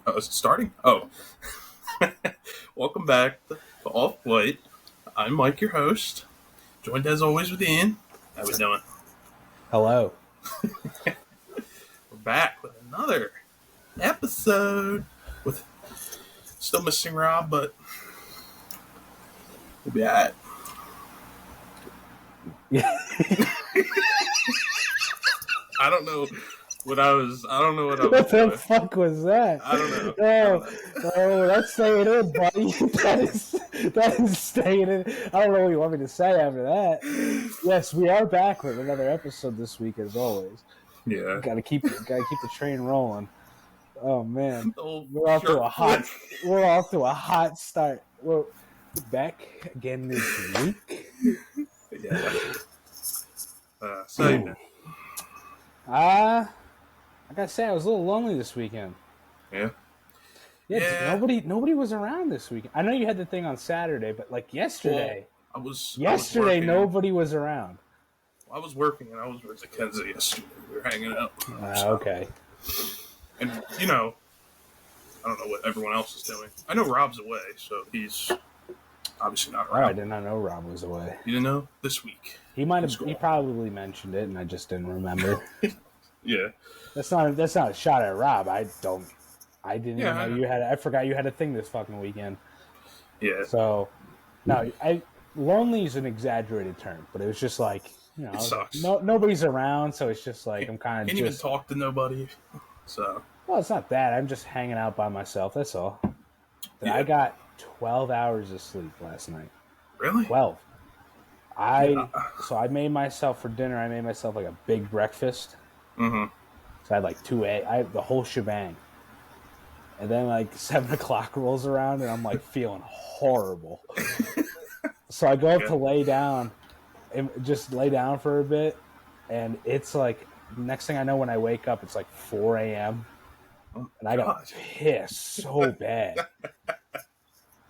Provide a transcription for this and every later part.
Is it starting? Oh. Welcome back to OffWhite. I'm Mike, your host. Joined as always with Ian. How we doing? Hello. We're back with another episode. With still missing Rob, but we'll be alright. Yeah. I don't know what I was What the doing. fuck was that? I don't know. Oh, that's staying in, buddy. That is staying in. I don't know what you want me to say after that. Yes, we are back with another episode this week, as always. Yeah. Gotta keep the train rolling. Oh man, Oh, we're off to a sure. hot start. We're back again this week. Yeah. So you know. I gotta say, I was a little lonely this weekend. Yeah. Yeah, nobody was around this weekend. I know you had the thing on Saturday, but like yesterday, Well, I was working. nobody was around. I was working and I was with Kenzie yesterday. We were hanging out. Okay. And, I don't know what everyone else is doing. I know Rob's away, so he's obviously not around. Oh, I did not know Rob was away. You didn't know? This week. He probably mentioned it, and I just didn't remember. Yeah. That's not a shot at Rob. I didn't even know I forgot you had a thing this fucking weekend. Yeah. So, no, lonely is an exaggerated term, but it was just like, it sucks. Nobody's around, so it's just like I'm kind of can't even talk to nobody. So. Well, it's not that. I'm just hanging out by myself. That's all. Yeah. I got 12 hours of sleep last night. Really? 12. So I made myself for dinner. I made myself like a big breakfast. Mm-hmm. So I had like 2 eggs. I had the whole shebang. And then like 7 o'clock rolls around, and I'm like feeling horrible. So I go up to lay down, and just lay down for a bit, and it's like next thing I know, when I wake up, it's like 4 a.m. And I got pissed so bad.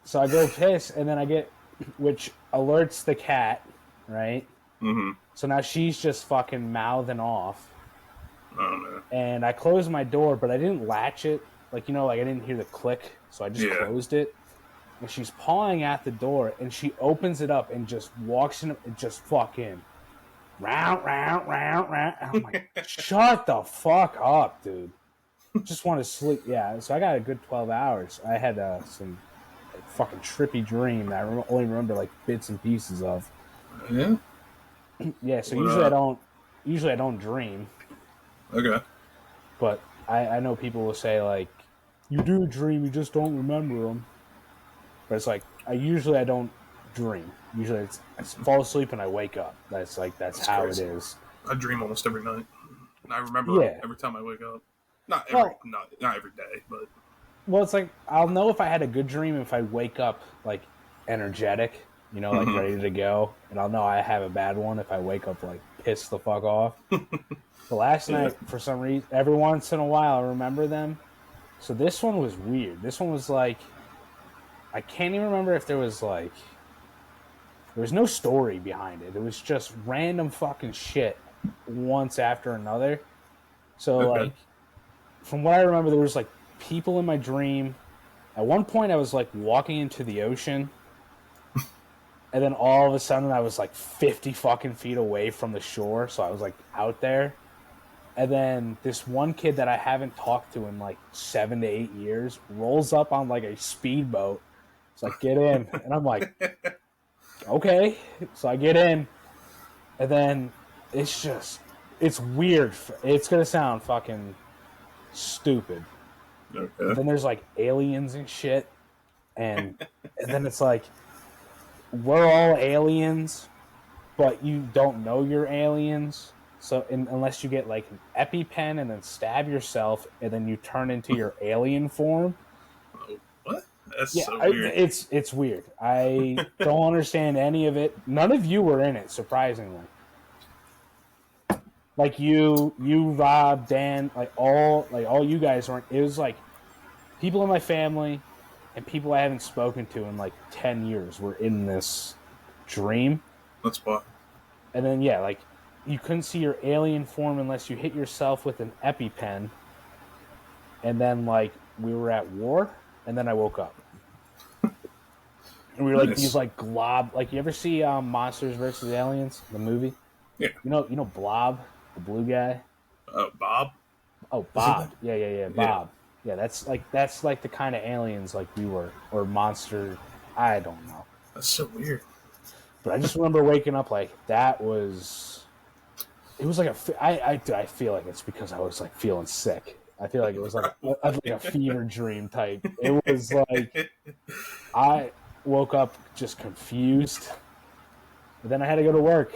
So I go piss, and then I get, which alerts the cat, right? Mm-hmm. So now she's just fucking mouthing off. Oh, man. And I closed my door, but I didn't latch it. Like, I didn't hear the click, so I just closed it. And she's pawing at the door, and she opens it up and just walks in and just fucking round. I'm like, shut the fuck up, dude. Just want to sleep. Yeah, so I got a good 12 hours. I had some fucking trippy dream that I only remember like bits and pieces of. Yeah. Yeah. So usually I don't dream. Okay. But I know people will say like, you do dream, you just don't remember them. But it's like I don't dream. Usually I fall asleep and I wake up. That's how crazy. It is. I dream almost every night. And I remember every time I wake up. Not every day, but. Well, it's like I'll know if I had a good dream if I wake up like energetic, like ready to go, and I'll know I have a bad one if I wake up like pissed the fuck off. But last night, for some reason, every once in a while, I remember them. So this one was weird. This one was like, I can't even remember if there was no story behind it. It was just random fucking shit once after another. So like, from what I remember, there was like people in my dream. At one point, I was like walking into the ocean, and then all of a sudden, I was like 50 fucking feet away from the shore. So I was like out there, and then this one kid that I haven't talked to in like 7 to 8 years rolls up on like a speedboat. It's like, get in, and I'm like, okay. So I get in, and then it's weird. It's gonna sound fucking stupid. Okay. And then there's like aliens and shit, and then it's like we're all aliens, but you don't know you're aliens. So unless you get like an EpiPen and then stab yourself, and then you turn into your alien form. What? That's so weird. It's weird. I don't understand any of it. None of you were in it, surprisingly. Like you, Rob, Dan, like all you guys weren't. It was like people in my family and people I haven't spoken to in like 10 years were in this dream. That's why. And then like you couldn't see your alien form unless you hit yourself with an EpiPen. and then like we were at war, and then I woke up. And we were like these Nice. like glob. Like you ever see Monsters versus Aliens, the movie? Yeah. You know Blob, the blue guy. Bob? Oh, Is it that? Bob. Yeah, Yeah. Bob. Yeah, that's like the kind of aliens like we were, or monster. I don't know, That's so weird. but I just remember waking up like that was. It was like I feel like it's because I was like feeling sick. I feel like it was like a fever dream type. It was like I woke up just confused. But then I had to go to work.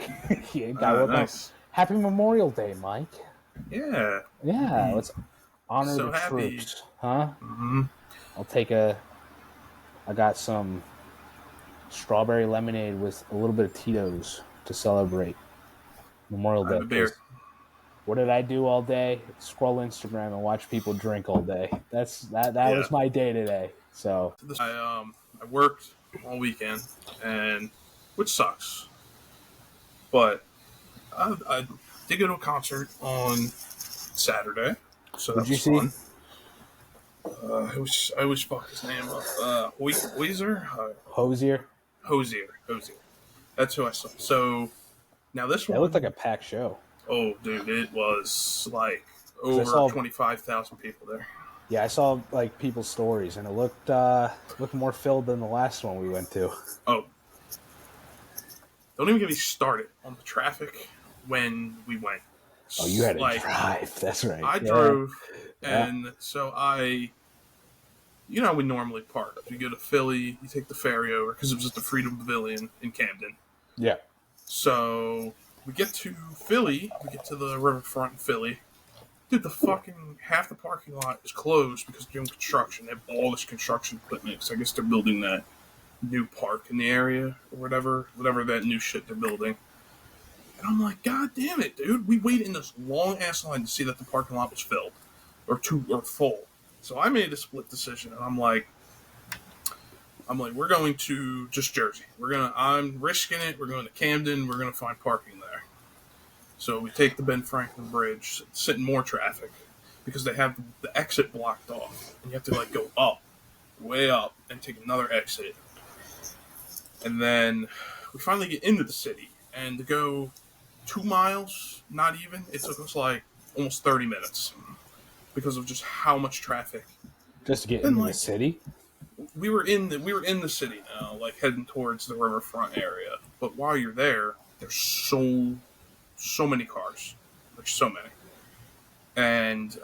Yeah, I woke up. Nice. Happy Memorial Day, Mike. Yeah. Yeah, let's honor So the happy. troops, huh? Mm-hmm. I'll take a. I got some strawberry lemonade with a little bit of Tito's to celebrate Memorial I have Day. a beer. What did I do all day? Scroll Instagram and watch people drink all day. That Yeah. was my day today. So I worked all weekend, and which sucks. But I did go to a concert on Saturday, so that what'd you was see? fun. I always fuck his name up. Weezer? Hosier. Hosier. That's who I saw. So now this That one, looked like a packed show. oh dude, it was like 'Cause over 25,000 people there. Yeah, I saw like people's stories, and it looked more filled than the last one we went to. Oh, don't even get me started on the traffic when we went. Oh, you had to Like, drive. That's right. I Yeah. drove, Yeah. and so you know, we normally park. You go to Philly, you take the ferry over because it was at the Freedom Pavilion in Camden. Yeah. So we get to Philly, we get to the riverfront in Philly. Dude, the fucking half the parking lot is closed because they're doing construction. They have all this construction equipment. So I guess they're building that new park in the area or whatever that new shit they're building. And I'm like, God damn it, dude! We waited in this long ass line to see that the parking lot was filled or full. So I made a split decision, and I'm like, we're going to just Jersey. I'm risking it. We're going to Camden. We're gonna find parking there. So we take the Ben Franklin Bridge, sit in more traffic because they have the exit blocked off, and you have to like go up, way up, and take another exit. And then we finally get into the city, and to go 2 miles, not even, it took us like almost 30 minutes because of just how much traffic. Just to get And into like, the city. we were in the city now, like heading towards the riverfront area. But while you're there, there's so many cars. There's so many. And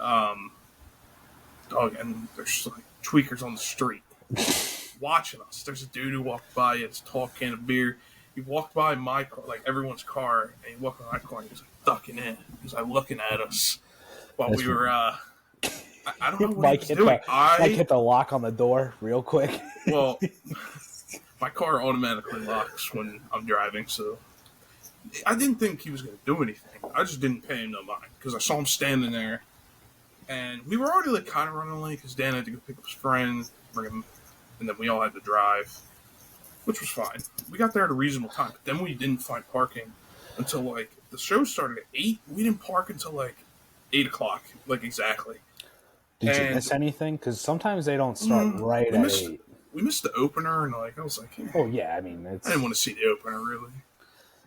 and there's like tweakers on the street watching us. There's a dude who walked by, he had his tall can of beer. He walked by my car, like everyone's car, and he walked by my car and he was like ducking in. He was like looking at us while we were I don't know what Mike he was doing. Mike hit the lock on the door real quick. Well, my car automatically locks when I'm driving, so I didn't think he was going to do anything. I just didn't pay him no mind because I saw him standing there, and we were already like kind of running late because Dan had to go pick up his friend, bring him, and then we all had to drive, which was fine. We got there at a reasonable time, but then we didn't find parking until like the show started at 8. We didn't park until like 8 o'clock, like exactly. Did you miss anything? Because sometimes they don't start right at 8. We missed the opener, and like I was like, hey, oh yeah, I mean, I didn't want to see the opener really.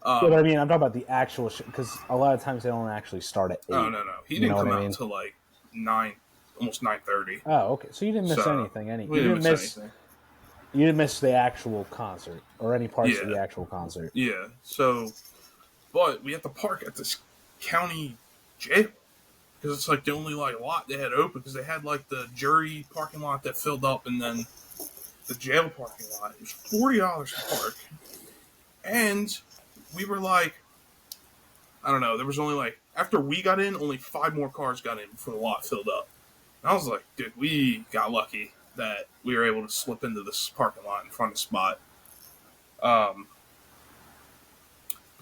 Yeah, but I mean, I'm talking about the actual because a lot of times they don't actually start at 8. Oh no, he didn't come out until like 9, almost 9:30. Oh, okay, so you didn't miss anything. We didn't miss anything. You didn't miss the actual concert or any parts of the actual concert. Yeah. So, but we have to park at this county jail because it's like the only like lot they had open because they had like the jury parking lot that filled up and then the jail parking lot. It was $40 to park, and we were like, I don't know. There was only like after we got in, only 5 more cars got in before the lot filled up. And I was like, dude, we got lucky that we were able to slip into this parking lot in front of the spot. But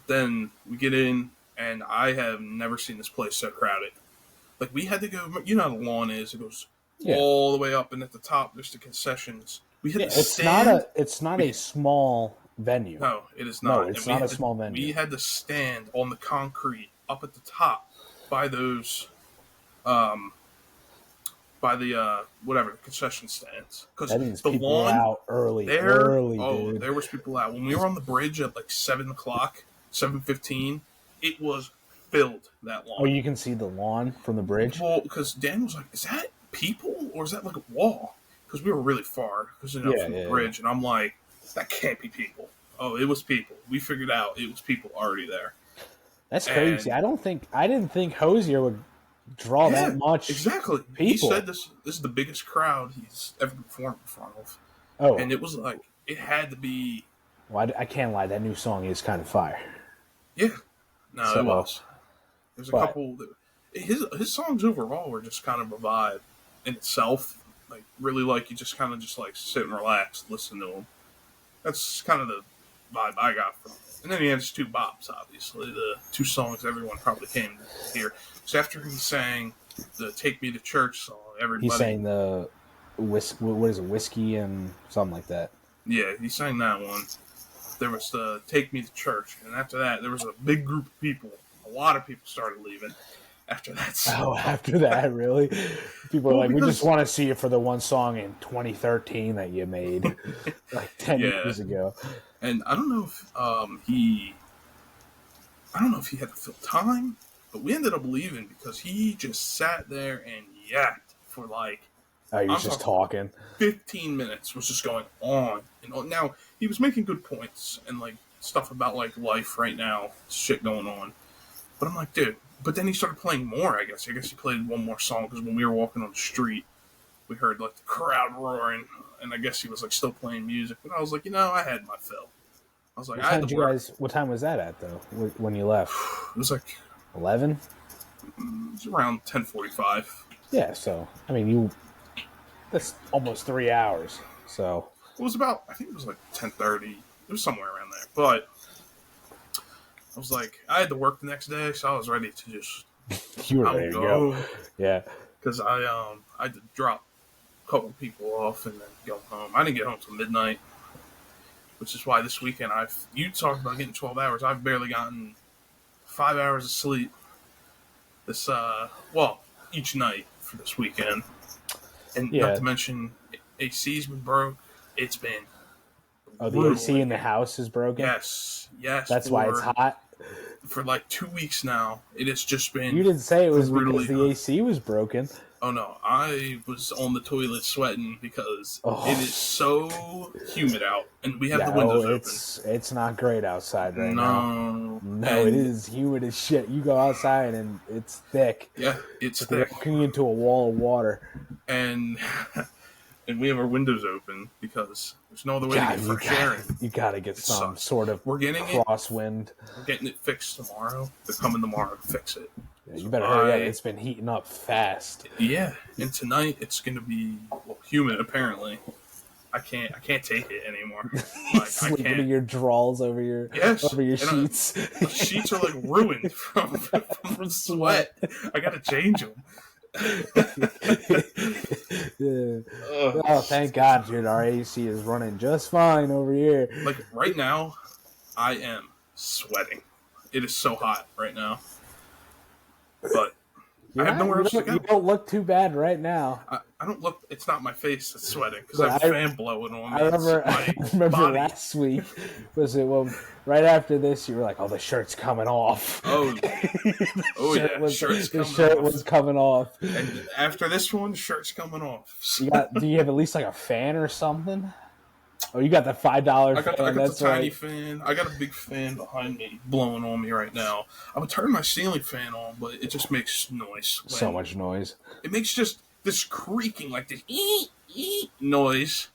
then we get in, and I have never seen this place so crowded. Like, we had to go, you know how the lawn is. It goes all the way up, and at the top, there's the concessions. We had to stand. It's not a small venue. No, it is not. No, it's not a small venue. We had to stand on the concrete up at the top by those by the whatever the concession stands, because That means the people lawn are out early. there. Dude. There was people out when we were on the bridge at like 7:00, 7:15. It was filled that lawn. Oh, you can see the lawn from the bridge. Well, because Dan was like, "Is that people or is that like a wall?" Because we were really far, because from the bridge, and I'm like, "That can't be people." Oh, it was people. We figured out it was people already there. That's crazy. I didn't think Hosier would draw that much. Exactly. People. He said this is the biggest crowd he's ever performed in front of. Oh, and it was like it had to be. Well, I can't lie. That new song is kind of fire. Yeah. No, it was. There's a couple. His songs overall were just kind of a vibe in itself. Like really, like you just kind of just like sit and relax, listen to him. That's kind of the vibe I got from him. And then he had his two bops, obviously the two songs everyone probably came to hear. So after he sang the "Take Me to Church" song, everybody. He sang the what is it, whiskey and something like that. Yeah, he sang that one. There was the "Take Me to Church," and after that, there was a big group of people. A lot of people started leaving after that song. Oh, after that, really? People are like, we just want to see you for the one song in 2013 that you made, like 10 years ago. And I don't know if he had to fill time, but we ended up leaving because he just sat there and yacked for like. Oh, he was just talking. 15 minutes was just going on and on. Now he was making good points and like stuff about like life right now, shit going on. But I'm like, dude. But then he started playing more. I guess he played one more song because when we were walking on the street, we heard like the crowd roaring, and I guess he was like still playing music. But I was like, I had my fill. I was like, what time was that at though? When you left? It was like 11. It was around 10:45. Yeah. So I mean, that's almost 3 hours. So it was about. I think it was like 10:30. It was somewhere around there, but. I was like, I had to work the next day, so I was ready to just. You were ready to go. Yeah. Because I had to drop a couple people off and then go home. I didn't get home till midnight, which is why this weekend you talked about getting 12 hours. I've barely gotten 5 hours of sleep. This each night for this weekend, and not to mention AC's been broke. It's been. Oh, the AC in the house is broken? Yes. That's why it's hot? For like 2 weeks now. It has just been. You didn't say it was because the AC was broken. Oh, no. I was on the toilet sweating because it is so humid out. And we have the windows open. It's not great outside right now. No, it is humid as shit. You go outside and it's thick. Yeah, it's thick. Walking into a wall of water. And we have our windows open because there's no other way to get fresh air. You got to get some sort of crosswind. We're getting it fixed tomorrow. They're coming tomorrow to fix it. Yeah, you better hurry up. It's been heating up fast. Yeah, and tonight it's going to be humid apparently. I can't take it anymore. Like, Sleeping in your drawers over your sheets. The sheets are like ruined from sweat. I got to change them. Yeah. Oh, thank God, dude. Our AC is running just fine over here. Like right now, I am sweating. It is so hot right now. But I have nowhere else to go. You don't look too bad right now. I don't look. It's not my face that's sweating because I have a fan blowing on me. I remember last week. Was it right after this? You were like, "Oh, the shirt's coming off." Oh, the shirt was coming off. And after this one, the shirt's coming off. Do you have at least like a fan or something? Oh, you got the $5 fan. I got the tiny fan. I got a big fan behind me blowing on me right now. I would turn my ceiling fan on, but it just makes noise. So much noise. It makes just this creaking, like this noise.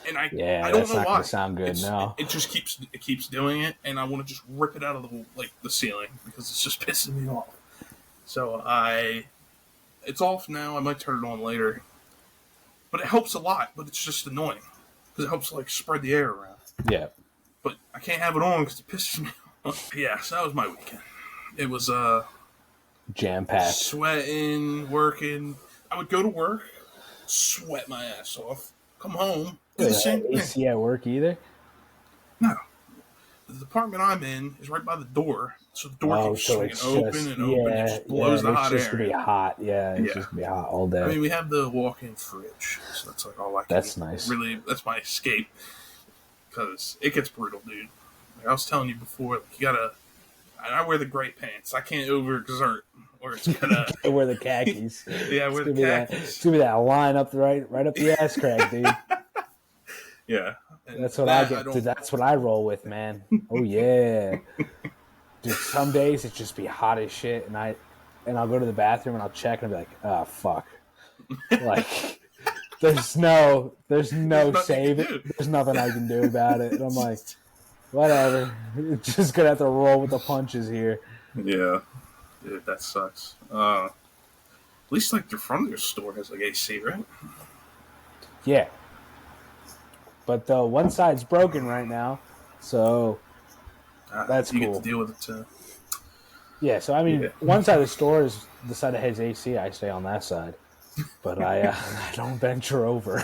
And I don't know why. That's not gonna sound good. No, it just keeps doing it, and I want to just rip it out of the ceiling because it's just pissing me off. So it's off now. I might turn it on later, but it helps a lot. But it's just annoying. Because it helps, like, spread the air around. Yeah. But I can't have it on because it pisses me off. Yeah, so that was my weekend. It was, jam-packed. Sweating, working. I would go to work, sweat my ass off, come home, do the same thing. AC at work either? No. the department I'm in is right by the door, so the door keeps so swinging it's open just, and open. It just blows the hot it's just air gonna be in. hot. Yeah, it's Yeah. just gonna be hot all day. I mean, we have the walk-in fridge, so that's like all I can. That's nice. Really, that's my escape because it gets brutal, dude. Like I was telling you before, like, you gotta. And I wear the gray pants. I can't overexert, or it's gonna. I wear the khakis. Yeah, I wear the khakis. It's gonna be that line up right up the ass crack, dude. Yeah, that's what I get. Dude, that's what I roll with, man. Oh yeah, dude. Some days it just be hot as shit, and I'll go to the bathroom and I'll check and I'll be like, oh fuck, like there's no saving. There's nothing I can do about it, and I'm like, whatever. Just gonna have to roll with the punches here. Yeah, dude, that sucks. At least like the front of your store has like AC, right? Yeah. But one side's broken right now, so that's cool. You get to deal with it too. Yeah, so I mean, one side of the store is the side that has AC. I stay on that side, but I don't venture over.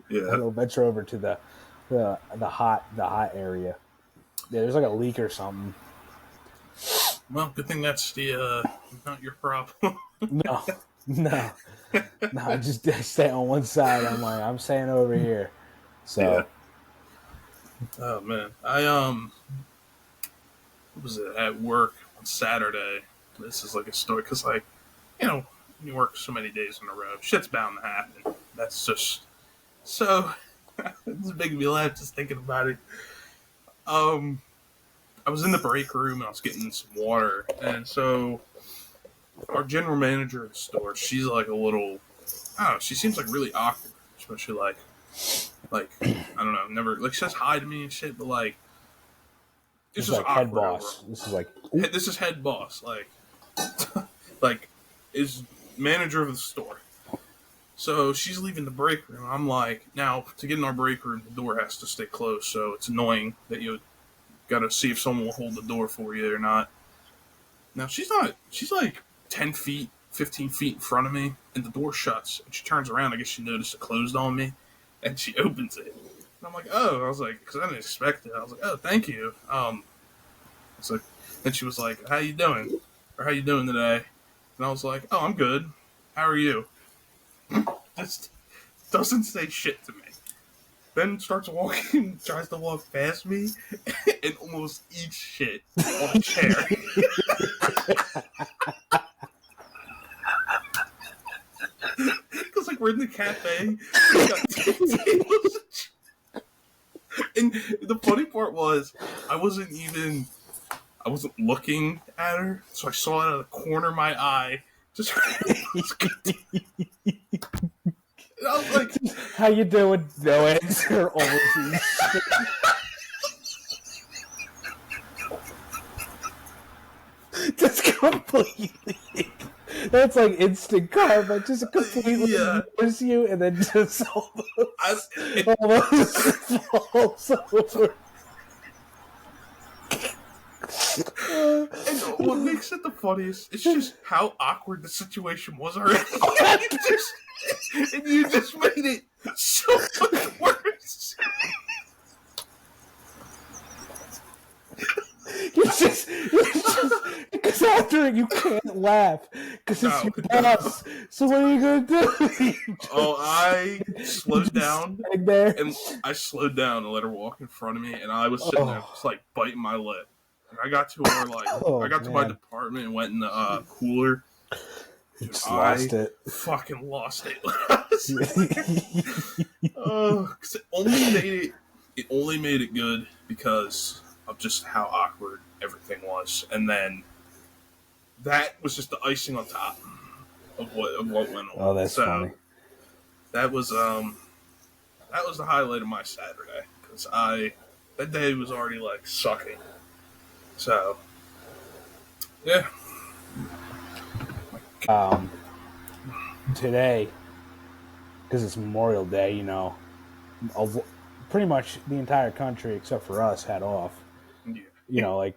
Yeah, I don't venture over to the hot area. Yeah, there's like a leak or something. Well, good thing that's not your problem. No. I stay on one side. I'm staying over here. So, yeah. Oh man, what was it at work on Saturday? This is like a story because, like, you work so many days in a row, shit's bound to happen. That's just so. It's making me laugh just thinking about it. I was in the break room and I was getting some water, and so our general manager at the store, she's like a little, I don't know, she seems like really awkward, especially like I don't know, never like she says hi to me and shit, but like this is like head boss. This is head boss, like is manager of the store. So she's leaving the break room. I'm like, now to get in our break room, the door has to stay closed, so it's annoying that you got to see if someone will hold the door for you or not. Now she's like 10 feet, 15 feet in front of me, and the door shuts, and she turns around. I guess she noticed it closed on me, and she opens it. And I'm like, oh, I was like, because I didn't expect it. I was like, oh, thank you. It's like, then she was like, how you doing? Or how you doing today? And I was like, oh, I'm good. How are you? Just doesn't say shit to me. Then starts walking, tries to walk past me, and almost eats shit on a chair. Because, like, we're in the cafe, we got tables. And the funny part was, I wasn't looking at her, so I saw it out of the corner of my eye. Just and I was like, how you doing? No answer. Always. Just completely. That's like instant karma. Just completely ignores you and then just almost falls over. And what makes it the funniest is just how awkward the situation was already. And you just made it so much worse. Because after it you can't laugh because it's your boss. So what are you gonna do? I slowed down and I slowed down and let her walk in front of me, and I was sitting there just like biting my lip. And I got to her to my department and went in the cooler. Dude, lost it. Fucking lost it. Because it only made it good because of just how awkward everything was, and then that was just the icing on top of what went on. Oh, that's funny. That was the highlight of my Saturday because that day was already like sucking. So yeah. Today, because it's Memorial Day, pretty much the entire country except for us had off. Yeah.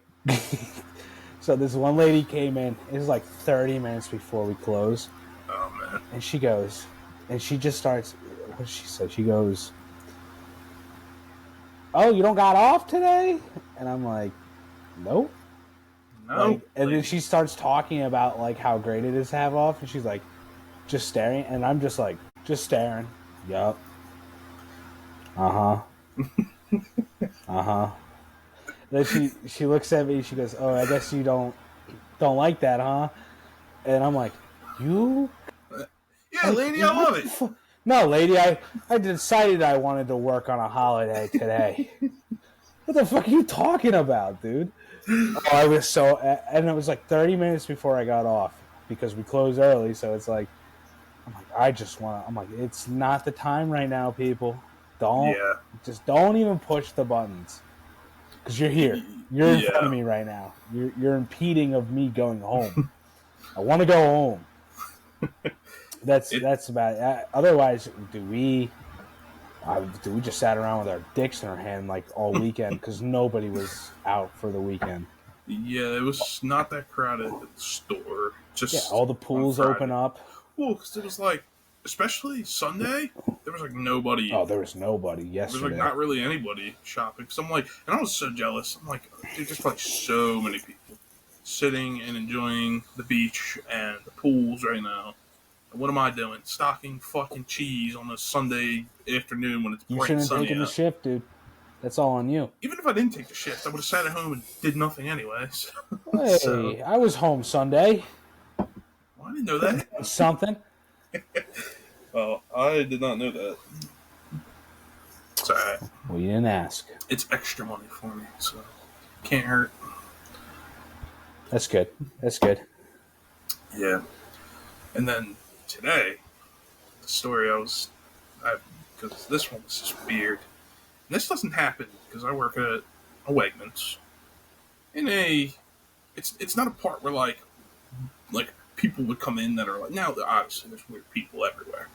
So this one lady came in. It was like 30 minutes before we close. Oh man! And she goes, and she just starts. What did she say? She goes, oh, you don't got off today? And I'm like, nope. No. Like, and then she starts talking about like how great it is to have off, and she's like, just staring, and I'm just like, just staring. Yup. Uh-huh. Then she looks at me, she goes, oh, I guess you don't like that, huh? And I'm like, you? Yeah, lady, I love it. No, lady, I decided I wanted to work on a holiday today. What the fuck are you talking about, dude? Oh, I was so, and it was like 30 minutes before I got off because we closed early. So it's like, I'm like, I'm like, it's not the time right now, people. Just don't even push the buttons because you're here. You're in front of me right now. You're impeding of me going home. I want to go home. That's about it. Otherwise, do we just sat around with our dicks in our hand like all weekend because nobody was out for the weekend? Yeah, it was not that crowded at the store. Just all the pools open up. Well, because it was like, especially Sunday, there was like nobody. Oh, there was nobody yesterday. There was like not really anybody shopping. So I'm like, and I was so jealous. I'm like, dude, there's probably so many people sitting and enjoying the beach and the pools right now. And what am I doing? Stocking fucking cheese on a Sunday afternoon when it's bright and sunny. You shouldn't have taken the shift, dude. That's all on you. Even if I didn't take the shift, I would have sat at home and did nothing anyway. Hey, I was home Sunday. Well, I didn't know that. Something. Well, I did not know that. It's alright. Well, you didn't ask. It's extra money for me, so can't hurt. That's good. That's good. Yeah. And then today, the story because this one was just weird. And this doesn't happen because I work at a Wegmans. It's not a part where like people would come in that are like, now obviously there's weird people everywhere.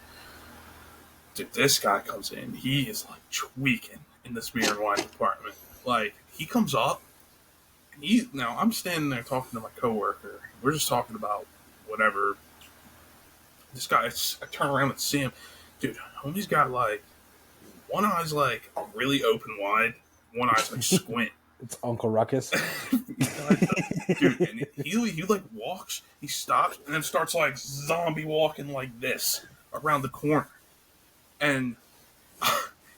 Dude, this guy comes in, he is like tweaking in this beer and wine department. Like, he comes up, and now I'm standing there talking to my coworker. We're just talking about whatever. This guy, I turn around and see him. Dude, homie's got like, one eye's like really open wide, one eye's like squint. It's Uncle Ruckus. Dude, and he like walks, he stops, and then starts like zombie walking like this around the corner. And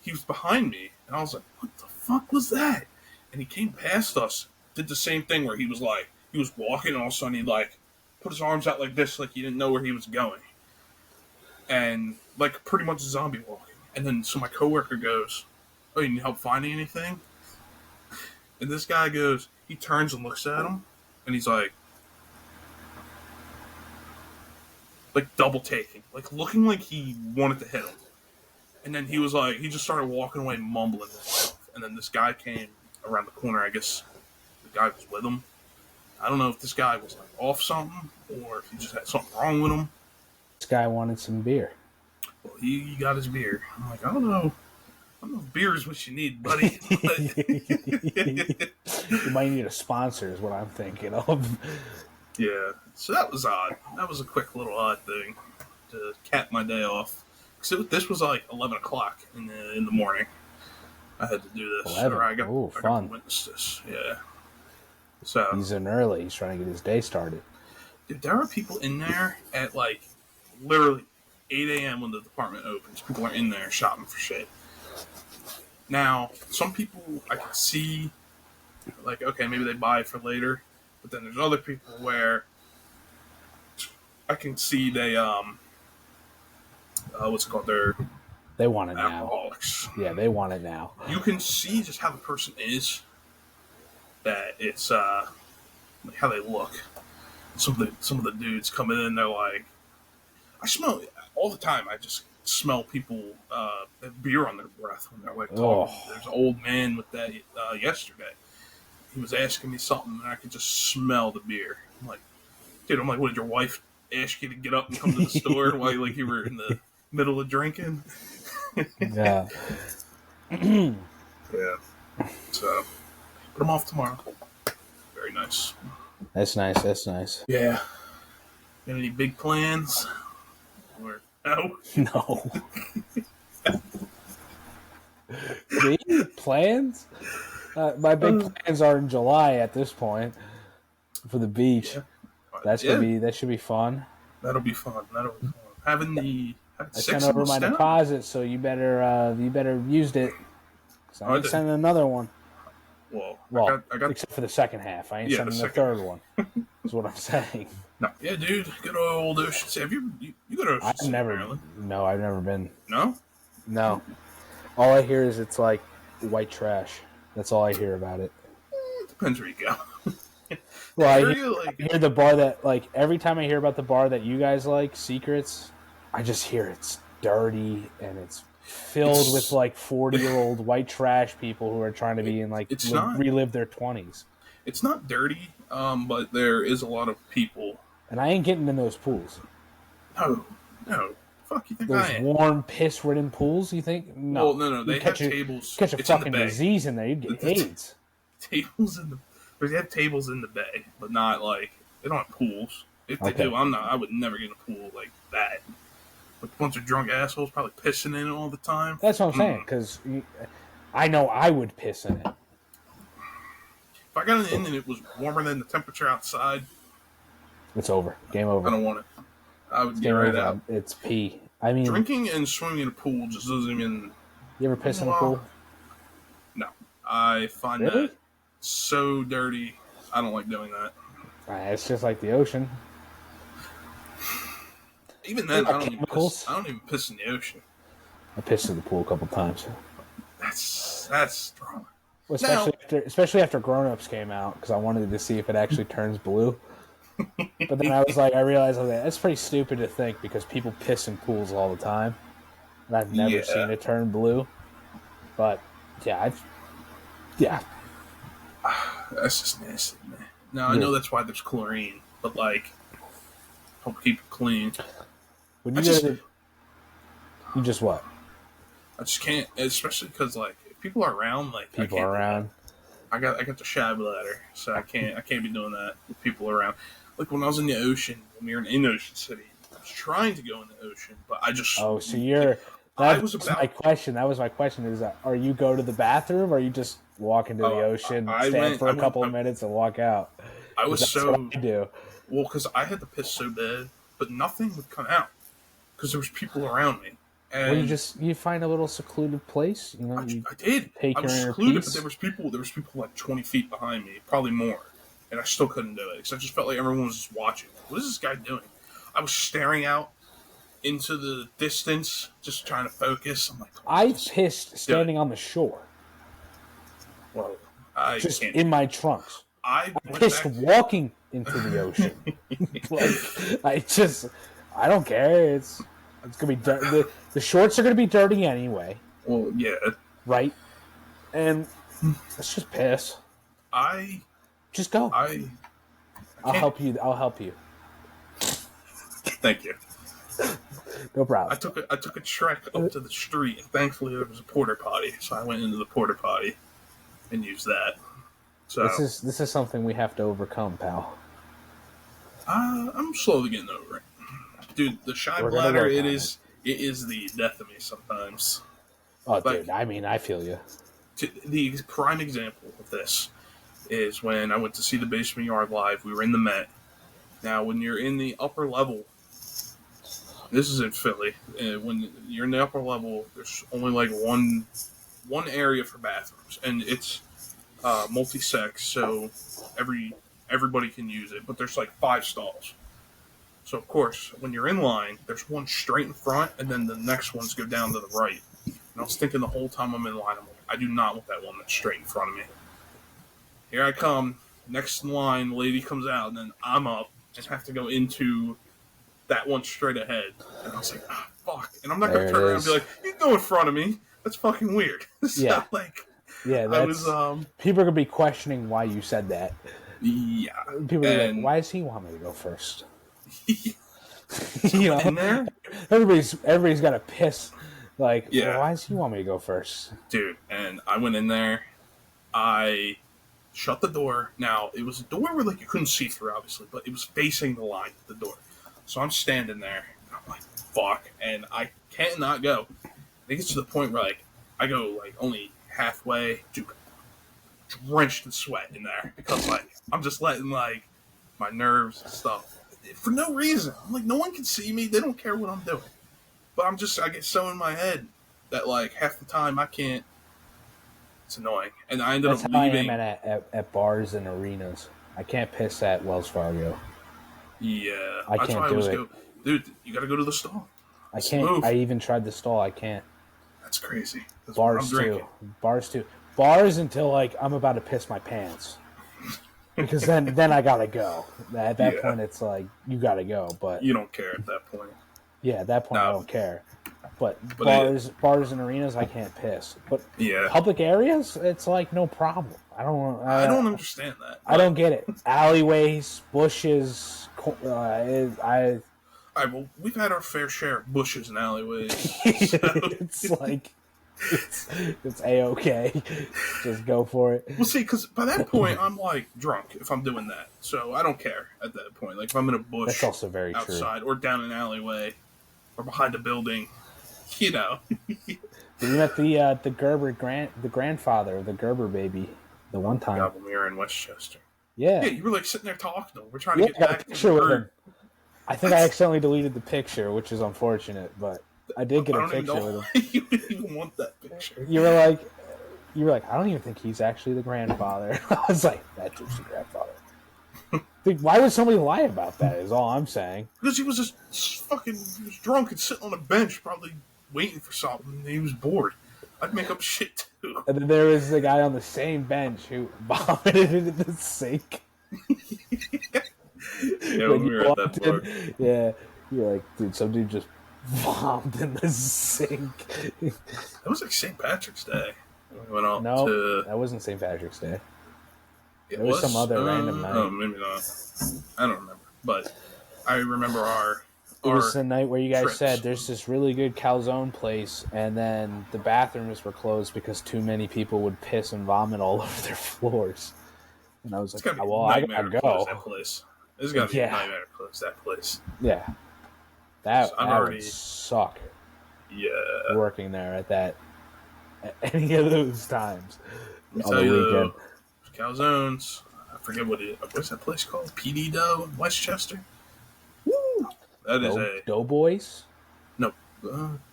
he was behind me, and I was like, what the fuck was that? And he came past us, did the same thing where he was walking, and all of a sudden he like put his arms out like this, like he didn't know where he was going. And like pretty much zombie walking. And then so my coworker goes, oh, you need help finding anything? And this guy goes, he turns and looks at him, and he's like double taking, like looking like he wanted to hit him. And then he was like, he just started walking away mumbling himself. And then this guy came around the corner. I guess the guy was with him. I don't know if this guy was like off something or if he just had something wrong with him. This guy wanted some beer. Well, he got his beer. I'm like, I don't know if beer is what you need, buddy. You might need a sponsor is what I'm thinking of. Yeah. So that was odd. That was a quick little odd thing to cap my day off. So this was like 11 o'clock in the morning. I had to do this. 11. I got to witness this. Yeah. So he's in early. He's trying to get his day started. Dude, there are people in there at like literally 8 a.m. when the department opens. People are in there shopping for shit. Now, some people I can see, like, okay, maybe they buy it for later. But then there's other people where I can see they, what's it called? They want it alcoholics. Now. Yeah, they want it now. You can see just how the person is. That it's like how they look. Some of the dudes coming in, they're like, I smell all the time. I just smell people have beer on their breath when they're like talking. Oh. There's an old man with that yesterday. He was asking me something, and I could just smell the beer. I'm like, dude, what did your wife ask you to get up and come to the store while you were in the middle of drinking? Yeah. Yeah. So, but I'm off tomorrow. Very nice. That's nice. Yeah. Got any big plans? Or no? No. Big plans? My big plans are in July at this point for the beach. Yeah. That should be fun. That'll be fun. Having I 6 sent over months my down. deposit, so you better used it. So I ain't sending another one. Well, I got except for the second half. I ain't sending the third one. Is what I'm saying. No, yeah, dude. Good old Ocean City. Have you go to Ocean City, Maryland? No, I've never been. No. All I hear is it's like white trash. That's all I hear about it. Depends where you go. Well, I hear the bar that, like, every time I hear about the bar that you guys like, Secrets, I just hear it's dirty and it's filled with like 40-year-old white trash people who are trying to be in like relive their 20s. It's not dirty, but there is a lot of people, and I ain't getting in those pools. No, fuck you think those I am? Warm, piss-ridden pools? You think? No, no. They have tables. Catch a fucking disease in there. You'd get AIDS. They have tables in the bay, but not like they don't have pools. If they do, I would never get in a pool like that. With a bunch of drunk assholes probably pissing in it all the time. That's what I'm saying, because I know I would piss in it. If I got in and it was warmer than the temperature outside, it's over. Game over. I don't want it. I would get right out. It's pee. I mean, drinking and swimming in a pool just doesn't even... You ever piss in a pool? No. I find that so dirty. I don't like doing that. It's just like the ocean. Even then, I don't even piss in the ocean. I pissed in the pool a couple times. That's strong. Well, especially after Grown Ups came out, because I wanted to see if it actually turns blue. But then I realized that's pretty stupid to think, because people piss in pools all the time, and I've never seen it turn blue. But yeah, that's just nasty, man. Now I know that's why there's chlorine, but like, help keep it clean. When you you just what? I just can't, especially because like if people are around, like people are around. I got the shy bladder, so I can't be doing that with people around. Like when I was in the ocean, when we were in Ocean City, I was trying to go in the ocean, but I just so you're. That was my question. Is that, are you go to the bathroom, or are you just walk into the ocean, stand for a couple of minutes, and walk out? What I do. Well, because I had to piss so bad, but nothing would come out because there was people around me. And you find a little secluded place. You know, I did. I was secluded, but there was people like 20 feet behind me, probably more, and I still couldn't do it because I just felt like everyone was just watching. What is this guy doing? I was staring out into the distance, just trying to focus. I'm like, I pissed standing on the shore. Well, just in my trunks. I pissed walking into the ocean. I don't care. It's gonna be dirty. The shorts are gonna be dirty anyway. Well, yeah. Right. And let's just piss. Just go. I'll help you. Thank you. No problem. I took a trek up to the street, and thankfully there was a porta potty, so I went into the porta potty and used that. So this is something we have to overcome, pal. I'm slowly getting over it, dude. The shy bladder, it is the death of me sometimes. Oh, dude, I mean, I feel you. The prime example of this is when I went to see the Basement Yard live. We were in the Met. Now, when you're in the upper level, this is in Philly. When you're in the upper level, there's only like one area for bathrooms, and it's multi-sex, so everybody can use it. But there's like 5 stalls. So of course, when you're in line, there's one straight in front, and then the next ones go down to the right. And I was thinking the whole time I'm in line, I'm like, I do not want that one that's straight in front of me. Here I come, next in line, lady comes out, and then I'm up and have to go into that one straight ahead. And I was like, fuck. And I'm not going to turn around and be like, you go in front of me. That's fucking weird. So, I was, people are going to be questioning why you said that. Yeah. People are like, why does he want me to go first? You know, in there? Everybody's got to piss. Like, well, why does he want me to go first? Dude, and I went in there. I shut the door. Now, it was a door where like you couldn't see through, obviously, but it was facing the line, the door. So I'm standing there. And I'm like, fuck. And I can't not go. It gets to the point where like I go like only halfway, dude, drenched in sweat in there because like I'm just letting like my nerves and stuff for no reason. I'm like, no one can see me. They don't care what I'm doing. But I get so in my head that like half the time I can't. It's annoying, and I ended That's up how leaving. I am at bars and arenas. I can't piss at Wells Fargo. Yeah, I that's can't why I do always it. go, dude. You got to go to the stall. I It's the can't. move. I even tried the stall. I can't. That's crazy. That's what I'm Bars drinking. too. Bars too. Bars until like I'm about to piss my pants. Because then I gotta go. At that point, it's like you gotta go. But you don't care at that point. yeah, at that point I No. don't care. But But bars and arenas, I can't piss. But yeah, public areas, it's like no problem. I don't understand that. I don't get it. Alleyways, bushes. Well, we've had our fair share of bushes and alleyways. So. It's like it's a-okay. Just go for it. Well, see, because by that point I'm like drunk if I'm doing that, so I don't care at that point. Like if I'm in a bush, That's also very outside true. or down an alleyway or behind a building, you know. We met the Gerber the grandfather of the Gerber baby the one time. God, when we were in Westchester. Yeah. Yeah, you were like sitting there talking to him. We're trying to get I got back a picture to the with bird. him. I think I accidentally deleted the picture, which is unfortunate, but I did get a picture with him. You didn't even want that picture. You were like, I don't even think he's actually the grandfather. I was like, that dude's the grandfather. Dude, why would somebody lie about that? Is all I'm saying. Because he was just fucking he was drunk and sitting on a bench, probably waiting for something. And he was bored. I'd make up shit too. And then there was the guy on the same bench who vomited into the sink. Yeah, when we were at that bar. Yeah, you're like, dude, some dude just vomited in the sink. That was like St. Patrick's Day. We went out No, to... that wasn't St. Patrick's Day. It was some other random night. Oh, maybe not. I don't remember. But I remember It was the night where you guys trips. said there's this really good calzone place, and then the bathrooms were closed because too many people would piss and vomit all over their floors. And I was like, well, I gotta go. That place. This has got to be a nightmare to close that place. Yeah. That already... would suck. Yeah. Working there at any of those times. Let me tell you, calzones. I forget what's that place called? PD Dough in Westchester? Woo! That is Doughboys? No,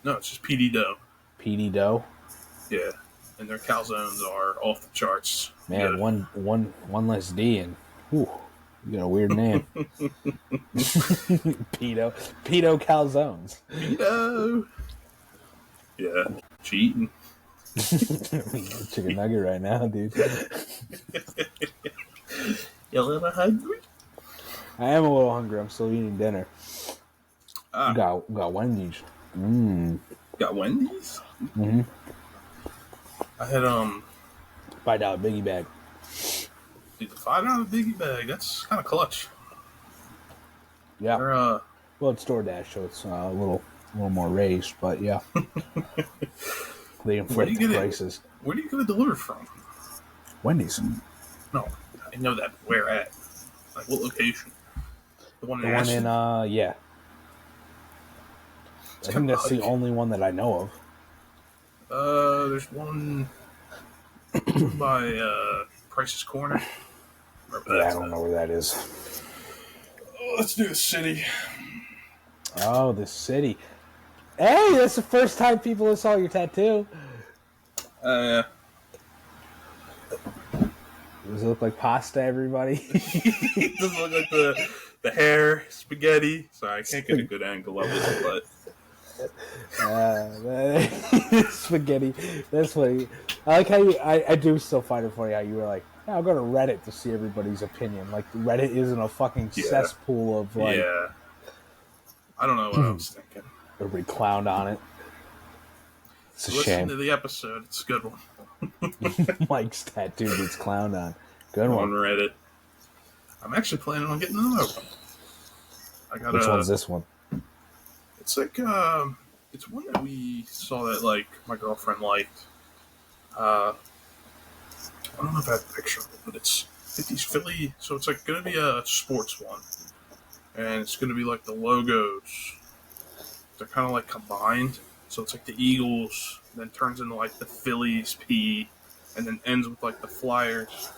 it's just PD Dough. PD Dough? Yeah, and their calzones are off the charts. Man, one less D and whew, you got a weird name. Pedo calzones. Pedo. Yeah, cheating. Chicken nugget right now, dude. You a little hungry? I am a little hungry. I'm still eating dinner. Got Wendy's. Got Wendy's? Mm-hmm. I had $5 biggie bag. Dude, the $5 biggie bag. That's kind of clutch. Yeah. They're, well, it's DoorDash, so it's a little more raised, but yeah. They inflate the prices. Where do you get it delivered from? Wendy's. No, I know that. Where at? Like what location? The one in yeah. I think that's the only one that I know of. There's one by Price's Corner. I don't know where that is. Let's do the city. Oh, the city. Hey, that's the first time people saw your tattoo. Yeah. Does it look like pasta, everybody? It doesn't look like the hair, spaghetti. Sorry, I can't get a good angle of it, but... spaghetti. That's funny. I like how I do still find it funny how you were like, yeah, I'll go to Reddit to see everybody's opinion. Like, Reddit isn't a fucking cesspool of, like... Yeah. I don't know what I was thinking. Everybody clowned on it. It's a shame. Listen to the episode. It's a good one. Mike's tattoo gets clowned on. Good one. On Reddit. I'm actually planning on getting another one. Which one's this one? It's like, it's one that we saw that, like, my girlfriend liked. I don't know if I have a picture of it, but it's 50s Philly, so it's, like, going to be a sports one. And it's going to be, like, the logos. They're kind of, like, combined. So it's, like, the Eagles, then turns into, like, the Phillies P, and then ends with like the Flyers.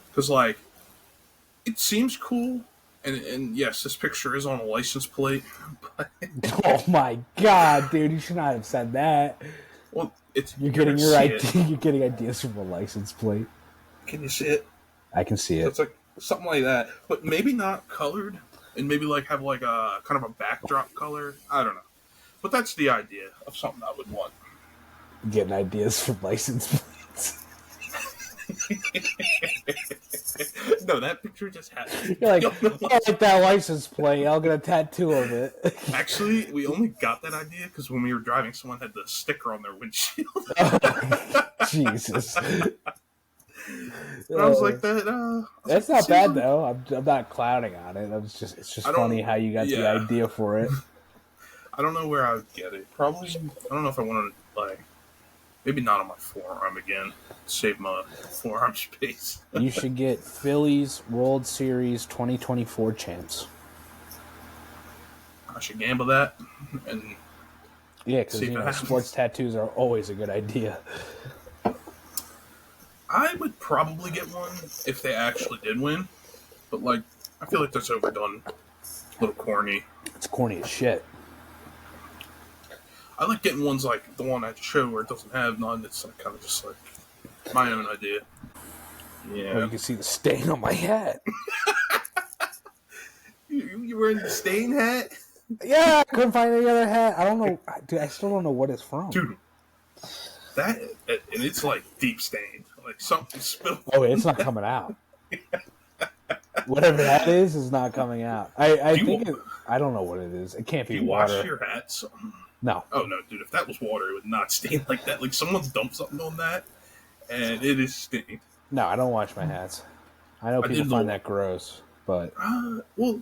Because like it seems cool, and yes, this picture is on a license plate. But, Oh my god, dude! You should not have said that. well, it's You're getting your idea. You're getting ideas from a license plate. Can you see it? I can see So it. it's like something like that, but maybe not colored, and maybe like have like a kind of a backdrop color. I don't know, but that's the idea of something I would want. Getting ideas from license plates. No, that picture just happened. You're like, I like that license plate. I'll get a tattoo of it. Actually, we only got that idea because when we were driving, someone had the sticker on their windshield. Jesus. And I was like, that. That's not bad though. I'm not clowning on it. It's just funny how you got the idea for it. I don't know where I would get it. Probably, I don't know if I wanted to like. Maybe not on my forearm again. Save my forearm space. You should get Phillies World Series 2024 champs. I should gamble that. And yeah, because sports tattoos are always a good idea. I would probably get one if they actually did win. But, like, I feel like that's overdone. A little corny. It's corny as shit. I like getting ones like the one at the show where it doesn't have none. It's like kind of just like my own idea. Yeah. Oh, you can see the stain on my hat. You wearing the stain hat? Yeah, I couldn't find any other hat. I don't know. Dude, I still don't know what it's from. Dude, that, and it's like deep stain. Like something spilled. Oh, it's not coming out. Whatever that is not coming out. I don't know what it is. It can't be water. Do you wash your hats? No. Oh, no, dude. If that was water, it would not stain like that. Like, someone's dumped something on that, and it is stained. No, I don't wash my hats. I know people find that gross, but... well,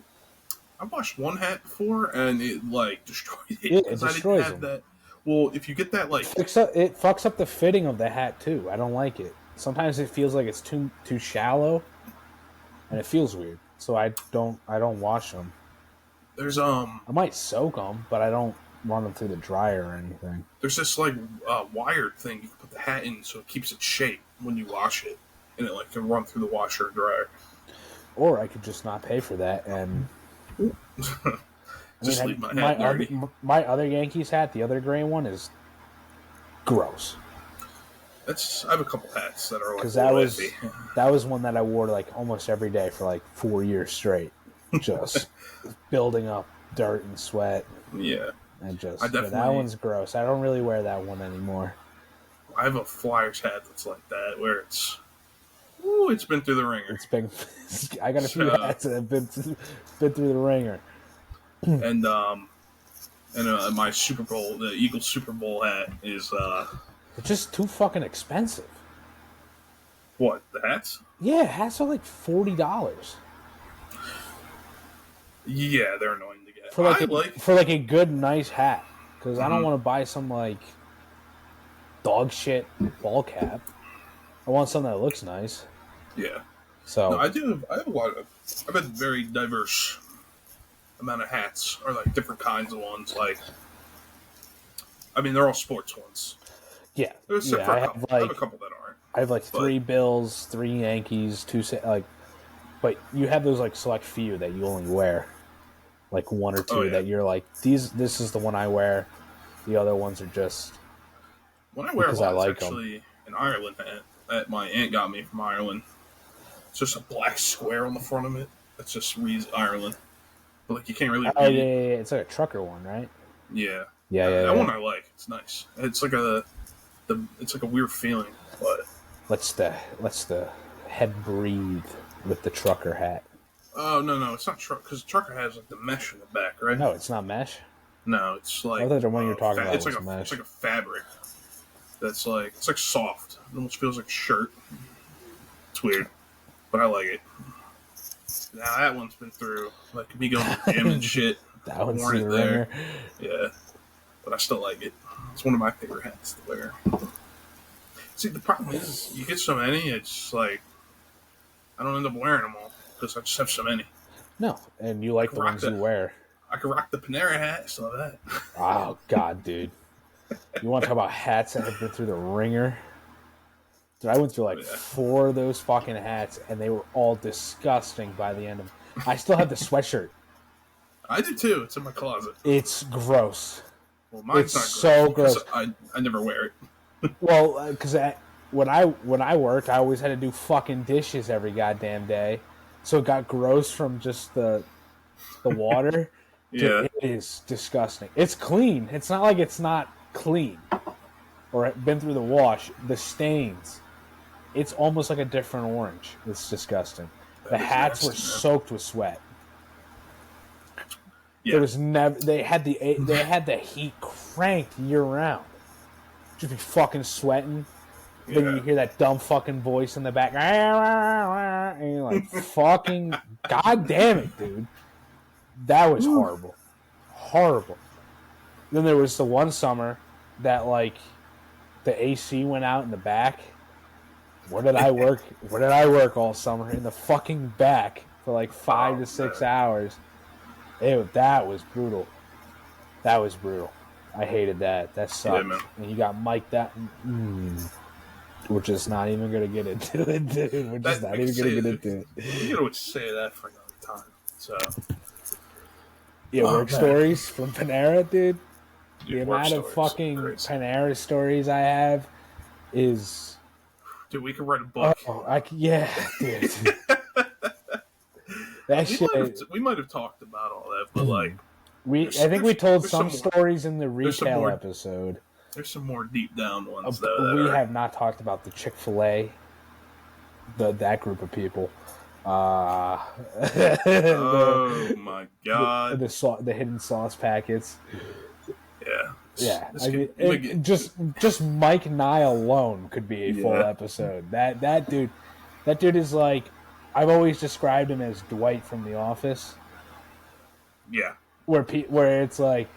I washed one hat before, and it, like, destroyed it. Yeah, it destroys them. That. Well, if you get that, like... It fucks up the fitting of the hat, too. I don't like it. Sometimes it feels like it's too shallow, and it feels weird. So I don't wash them. There's, I might soak them, but I don't run them through the dryer or anything. There's this like wired thing you can put the hat in so it keeps its shape when you wash it, and it like can run through the washer or dryer. Or I could just not pay for that and just leave my hat dirty. My other Yankees hat, the other gray one, is gross. I have a couple hats that are like that was one that I wore like almost every day for like 4 years straight, just building up dirt and sweat. Yeah. And that one's gross. I don't really wear that one anymore. I have a Flyers hat that's like that, where it's been through the ringer. I got a few hats that have been through the ringer. And my Super Bowl, the Eagles Super Bowl hat is it's just too fucking expensive. What, the hats? Yeah, hats are like $40. Yeah, they're annoying. For like a good, nice hat. Because I don't want to buy some, like, dog shit ball cap. I want something that looks nice. Yeah. So no, I have a lot of... I've had a very diverse amount of hats. Or, like, different kinds of ones. Like... I mean, they're all sports ones. Yeah. I have a couple that aren't. I have, like, 3 Bills, 3 Yankees, 2... like... But you have those, like, select few that you only wear. Like 1 or 2 that you're like, this is the one I wear. The other ones are just one I wear a lot is actually an Ireland hat that my aunt got me from Ireland. It's just a black square on the front of it. That's just reads Ireland. But like you can't really read it. It's like a trucker one, right? Yeah. Yeah. That one I like. It's nice. It's like a weird feeling, but let's the head breathe with the trucker hat. Oh, no, it's not trucker, because trucker has like the mesh in the back, right? No, it's not mesh. No, it's like... I thought the one you're talking about was mesh. It's like a fabric that's like... It's like soft. It almost feels like a shirt. It's weird, but I like it. Now, that one's been through, like, me going to the gym and shit. That one's through the ringer. Yeah, but I still like it. It's one of my favorite hats to wear. See, the problem is, you get so many, it's like... I don't end up wearing them all. Because I just have so many. No, and you like the ones you wear. I could rock the Panera hat, so that. Oh, God, dude. You want to talk about hats that have been through the ringer? Dude, I went through like 4 of those fucking hats, and they were all disgusting by the end of it. I still have the sweatshirt. I do too. It's in my closet. It's gross. Well, mine's not so gross. I never wear it. Well, because when I worked, I always had to do fucking dishes every goddamn day, so it got gross from just the water. Yeah, dude, it is disgusting. It's clean. It's not like it's not clean or been through the wash. The stains, it's almost like a different orange. It's disgusting. The hats were soaked with sweat. Yeah. There was never. They had the heat cranked year round. Just be fucking sweating. Then you hear that dumb fucking voice in the back, and you're like, "Fucking goddamn it, dude!" That was horrible, horrible. Then there was the one summer that like the AC went out in the back. Where did I work? Where did I work all summer? In the fucking back for like 5 to 6 hours. That was brutal. That was brutal. I hated that. That sucked. Yeah, and you got mic'd out. We're just not even going to get into it, dude. We're just not even going to get into it. You know what to say that for another time. So, yeah, work stories from Panera, dude. The amount of fucking Panera stories I have is... Dude, we could write a book. Yeah, dude. We might have talked about all that, but like... I think we told some stories in the retail episode. There's some more deep down ones, we have not talked about the Chick-fil-A, that group of people. Oh my god! The hidden sauce packets. Yeah. Just Mike and I alone could be a full episode. That dude is like, I've always described him as Dwight from The Office. Yeah. Where it's like,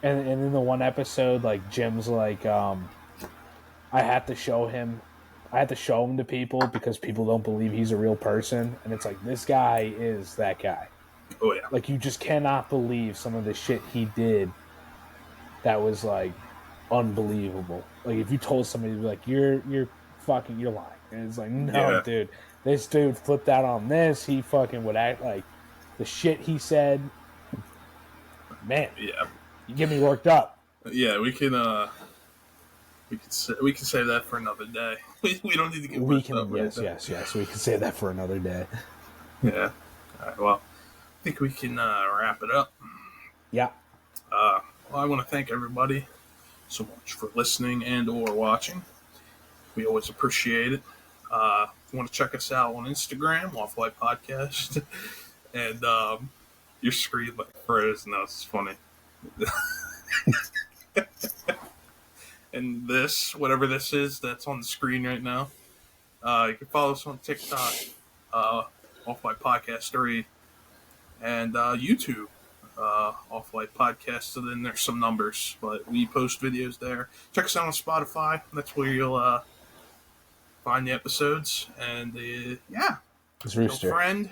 and in the one episode, like Jim's like, I have to show him to people because people don't believe he's a real person, and it's like, this guy is that guy. Oh yeah. Like, you just cannot believe some of the shit he did. That was like unbelievable. Like, if you told somebody, like, you're lying, and it's like, no, dude, this dude flipped out on this. He fucking would act like the shit he said. Man, you get me worked up. Yeah, we can save that for another day. We don't need to get worked up. Yes. We can save that for another day. Yeah. All right. Well, I think we can wrap it up. Yeah. Well, I want to thank everybody so much for listening and or watching. We always appreciate it. If you want to check us out on Instagram, OffWhite Podcast, and your screen like froze. No, it's funny. And this, whatever this is, that's on the screen right now. You can follow us on TikTok, OffWhite Podcast 3, and YouTube, OffWhite Podcast. So then there's some numbers, but we post videos there. Check us out on Spotify. That's where you'll find the episodes. And it's Rooster. Friend.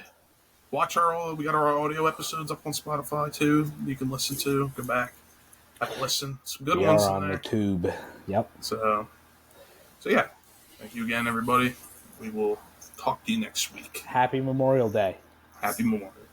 We got our audio episodes up on Spotify too. You can listen to. Go back. Listen. Some good ones in there. The tube. Yep. So yeah. Thank you again, everybody. We will talk to you next week. Happy Memorial Day. Happy Memorial Day.